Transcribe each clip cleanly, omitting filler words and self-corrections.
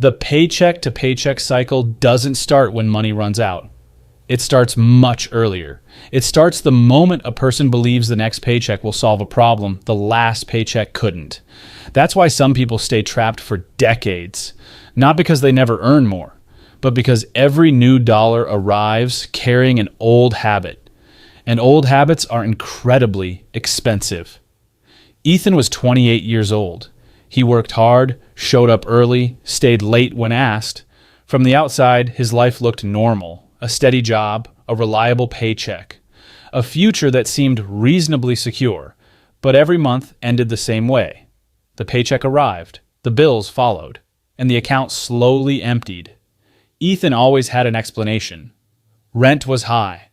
The paycheck to paycheck cycle doesn't start when money runs out. It starts much earlier. It starts the moment a person believes the next paycheck will solve a problem the last paycheck couldn't. That's why some people stay trapped for decades, not because they never earn more, but because every new dollar arrives carrying an old habit. And old habits are incredibly expensive. Ethan was 28 years old. He worked hard, showed up early, stayed late when asked. From the outside, his life looked normal. A steady job, a reliable paycheck, a future that seemed reasonably secure, but every month ended the same way. The paycheck arrived, the bills followed, and the account slowly emptied. Ethan always had an explanation. Rent was high.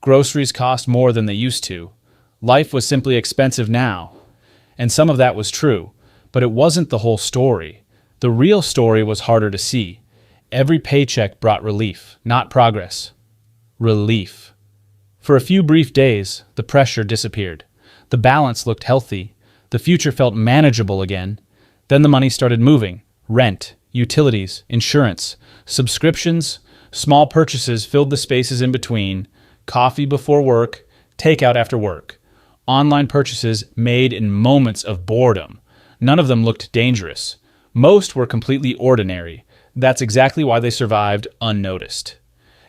Groceries cost more than they used to. Life was simply expensive now. And some of that was true, but it wasn't the whole story. The real story was harder to see. Every paycheck brought relief, not progress. Relief. For a few brief days, the pressure disappeared. The balance looked healthy. The future felt manageable again. Then the money started moving. Rent, utilities, insurance, subscriptions, small purchases filled the spaces in between. Coffee before work, takeout after work. Online purchases made in moments of boredom. None of them looked dangerous. Most were completely ordinary. That's exactly why they survived unnoticed.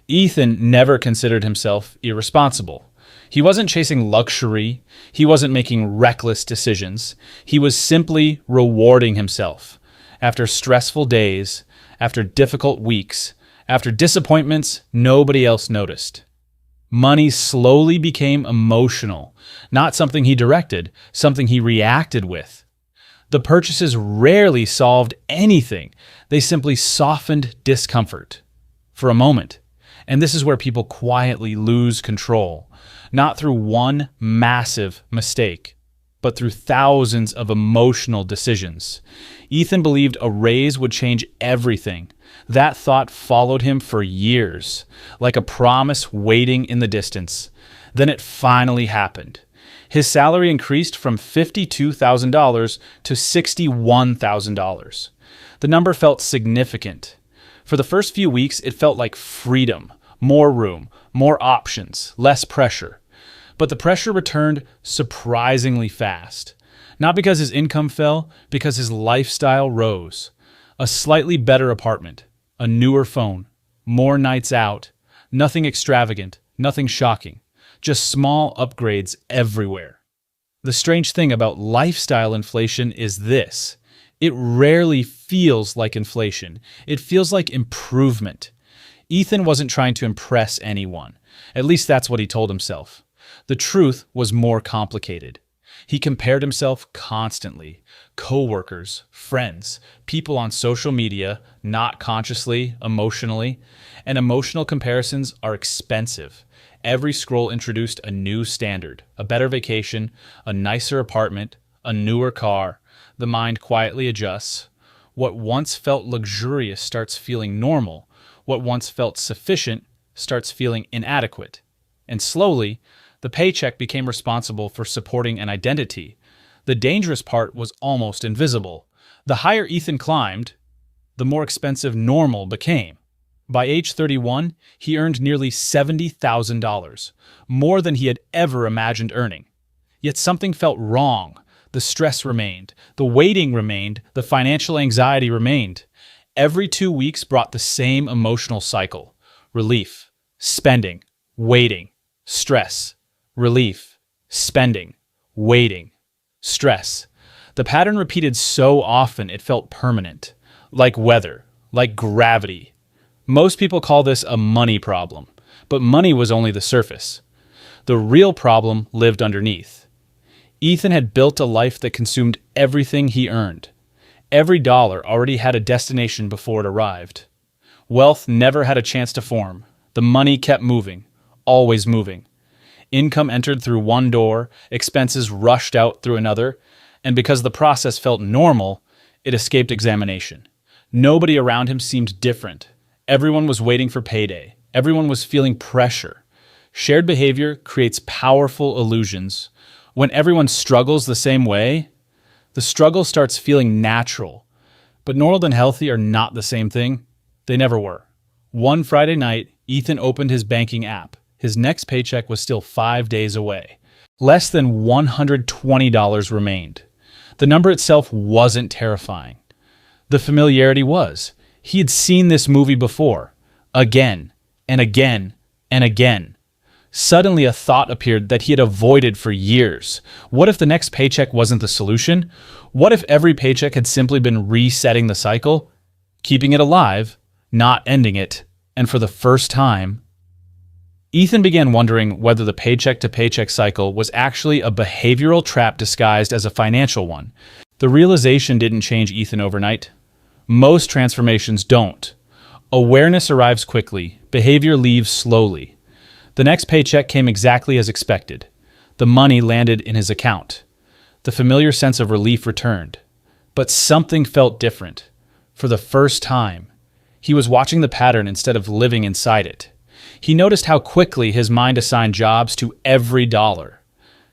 Ethan never considered himself irresponsible. He wasn't chasing luxury. He wasn't making reckless decisions. He was simply rewarding himself. After stressful days, after difficult weeks, after disappointments nobody else noticed. Money slowly became emotional, not something he directed, something he reacted with. The purchases rarely solved anything. They simply softened discomfort for a moment. And this is where people quietly lose control, not through one massive mistake, but through thousands of emotional decisions. Ethan believed a raise would change everything. That thought followed him for years, like a promise waiting in the distance. Then it finally happened. His salary increased from $52,000 to $61,000. The number felt significant. For the first few weeks, it felt like freedom, more room, more options, less pressure. But the pressure returned surprisingly fast. Not because his income fell, because his lifestyle rose. A slightly better apartment, a newer phone, more nights out, nothing extravagant, nothing shocking. Just small upgrades everywhere. The strange thing about lifestyle inflation is this. It rarely feels like inflation. It feels like improvement. Ethan wasn't trying to impress anyone. At least that's what he told himself. The truth was more complicated. He compared himself constantly. Coworkers, friends, people on social media, not consciously, emotionally. And emotional comparisons are expensive. Every scroll introduced a new standard, a better vacation, a nicer apartment, a newer car. The mind quietly adjusts. What once felt luxurious starts feeling normal. What once felt sufficient starts feeling inadequate. And slowly, the paycheck became responsible for supporting an identity. The dangerous part was almost invisible. The higher Ethan climbed, the more expensive normal became. By age 31, he earned nearly $70,000, more than he had ever imagined earning. Yet something felt wrong. The stress remained, the waiting remained, the financial anxiety remained. Every 2 weeks brought the same emotional cycle. Relief, spending, waiting, stress. Relief, spending, waiting, stress. The pattern repeated so often it felt permanent, like weather, like gravity. Most people call this a money problem, but money was only the surface. The real problem lived underneath. Ethan had built a life that consumed everything he earned. Every dollar already had a destination before it arrived. Wealth never had a chance to form. The money kept moving, always moving. Income entered through one door, expenses rushed out through another, and because the process felt normal, it escaped examination. Nobody around him seemed different. Everyone was waiting for payday. Everyone was feeling pressure. Shared behavior creates powerful illusions. When everyone struggles the same way, the struggle starts feeling natural. But normal and healthy are not the same thing. They never were. One Friday night, Ethan opened his banking app. His next paycheck was still 5 days away. Less than $120 remained. The number itself wasn't terrifying. The familiarity was. He had seen this movie before. Again, and again, and again. Suddenly a thought appeared that he had avoided for years. What if the next paycheck wasn't the solution? What if every paycheck had simply been resetting the cycle, keeping it alive, not ending it? And for the first time, Ethan began wondering whether the paycheck-to-paycheck cycle was actually a behavioral trap disguised as a financial one. The realization didn't change Ethan overnight. Most transformations don't. Awareness arrives quickly, behavior leaves slowly. The next paycheck came exactly as expected. The money landed in his account. The familiar sense of relief returned. But something felt different. For the first time, he was watching the pattern instead of living inside it. He noticed how quickly his mind assigned jobs to every dollar.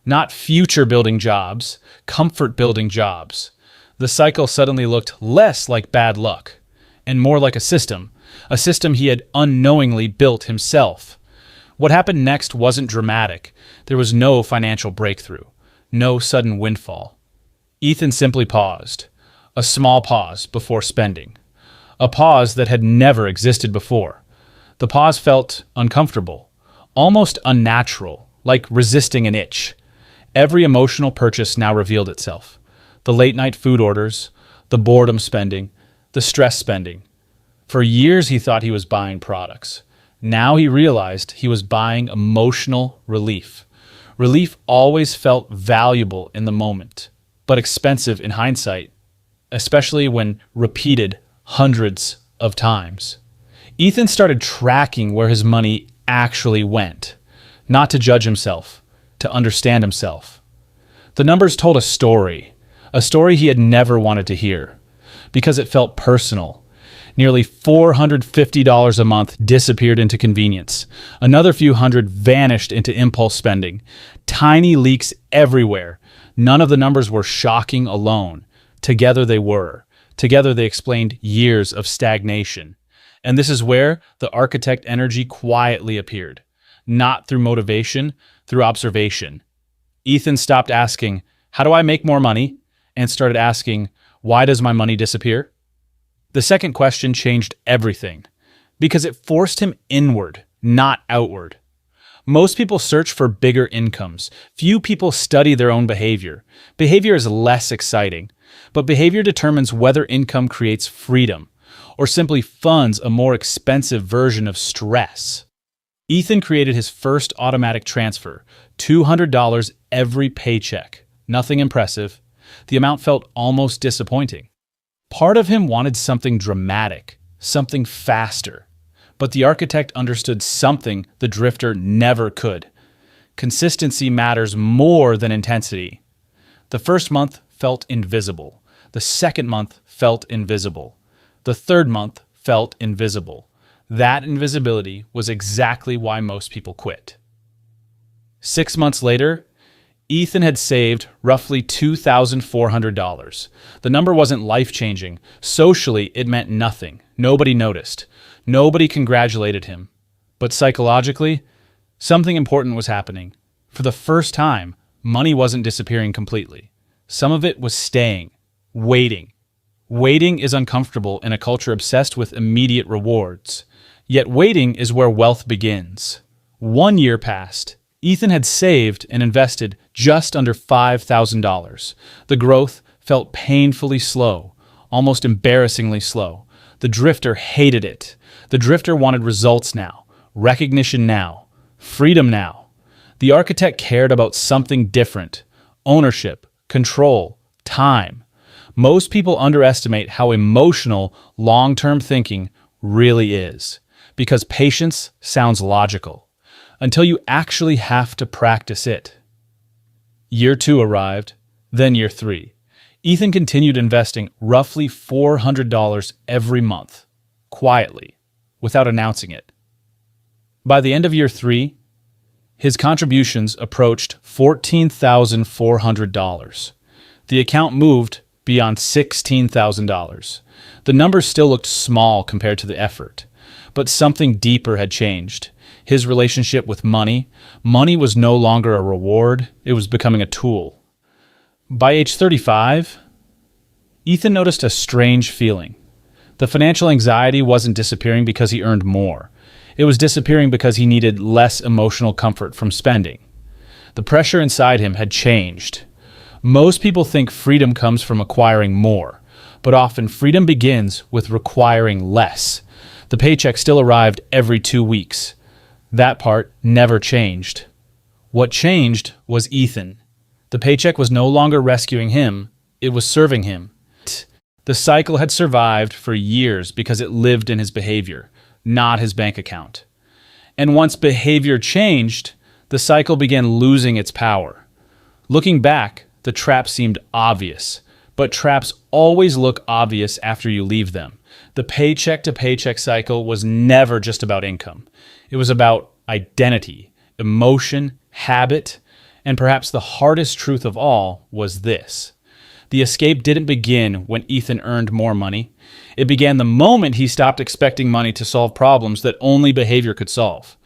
Not future-building jobs, comfort-building jobs. The cycle suddenly looked less like bad luck, and more like a system he had unknowingly built himself. What happened next wasn't dramatic. There was no financial breakthrough, no sudden windfall. Ethan simply paused, a small pause before spending. A pause that had never existed before. The pause felt uncomfortable, almost unnatural, like resisting an itch. Every emotional purchase now revealed itself. The late-night food orders, the boredom spending, the stress spending. For years he thought he was buying products. Now he realized he was buying emotional relief. Relief always felt valuable in the moment, but expensive in hindsight, especially when repeated hundreds of times. Ethan started tracking where his money actually went, not to judge himself, to understand himself. The numbers told a story he had never wanted to hear, because it felt personal. Nearly $450 a month disappeared into convenience. Another few hundred vanished into impulse spending. Tiny leaks everywhere. None of the numbers were shocking alone. Together they were. Together they explained years of stagnation. And this is where the architect energy quietly appeared. Not through motivation, through observation. Ethan stopped asking, "How do I make more money?" and started asking, "Why does my money disappear?" The second question changed everything, because it forced him inward, not outward. Most people search for bigger incomes. Few people study their own behavior. Behavior is less exciting, but behavior determines whether income creates freedom, or simply funds a more expensive version of stress. Ethan created his first automatic transfer, $200 every paycheck. Nothing impressive. The amount felt almost disappointing. Part of him wanted something dramatic, something faster. But the architect understood something the drifter never could. Consistency matters more than intensity. The first month felt invisible. The second month felt invisible. The third month felt invisible. That invisibility was exactly why most people quit. 6 months later, Ethan had saved roughly $2,400. The number wasn't life-changing. Socially, it meant nothing. Nobody noticed. Nobody congratulated him. But psychologically, something important was happening. For the first time, money wasn't disappearing completely. Some of it was staying, waiting. Waiting is uncomfortable in a culture obsessed with immediate rewards. Yet waiting is where wealth begins. 1 year passed. Ethan had saved and invested just under $5,000. The growth felt painfully slow, almost embarrassingly slow. The drifter hated it. The drifter wanted results now, recognition now, freedom now. The architect cared about something different: ownership, control, time. Most people underestimate how emotional long-term thinking really is, because patience sounds logical, until you actually have to practice it. Year 2 arrived, then year 3. Ethan continued investing roughly $400 every month, quietly, without announcing it. By the end of year 3, his contributions approached $14,400. The account moved beyond $16,000. The number still looked small compared to the effort, but something deeper had changed. His relationship with money. Money was no longer a reward, it was becoming a tool. By age 35, Ethan noticed a strange feeling. The financial anxiety wasn't disappearing because he earned more. It was disappearing because he needed less emotional comfort from spending. The pressure inside him had changed. Most people think freedom comes from acquiring more, but often freedom begins with requiring less. The paycheck still arrived every 2 weeks. That part never changed. What changed was Ethan. The paycheck was no longer rescuing him, it was serving him. The cycle had survived for years because it lived in his behavior, not his bank account. And once behavior changed, the cycle began losing its power. Looking back, the trap seemed obvious, but traps always look obvious after you leave them. The paycheck-to-paycheck cycle was never just about income. It was about identity, emotion, habit, and perhaps the hardest truth of all was this. The escape didn't begin when Ethan earned more money. It began the moment he stopped expecting money to solve problems that only behavior could solve.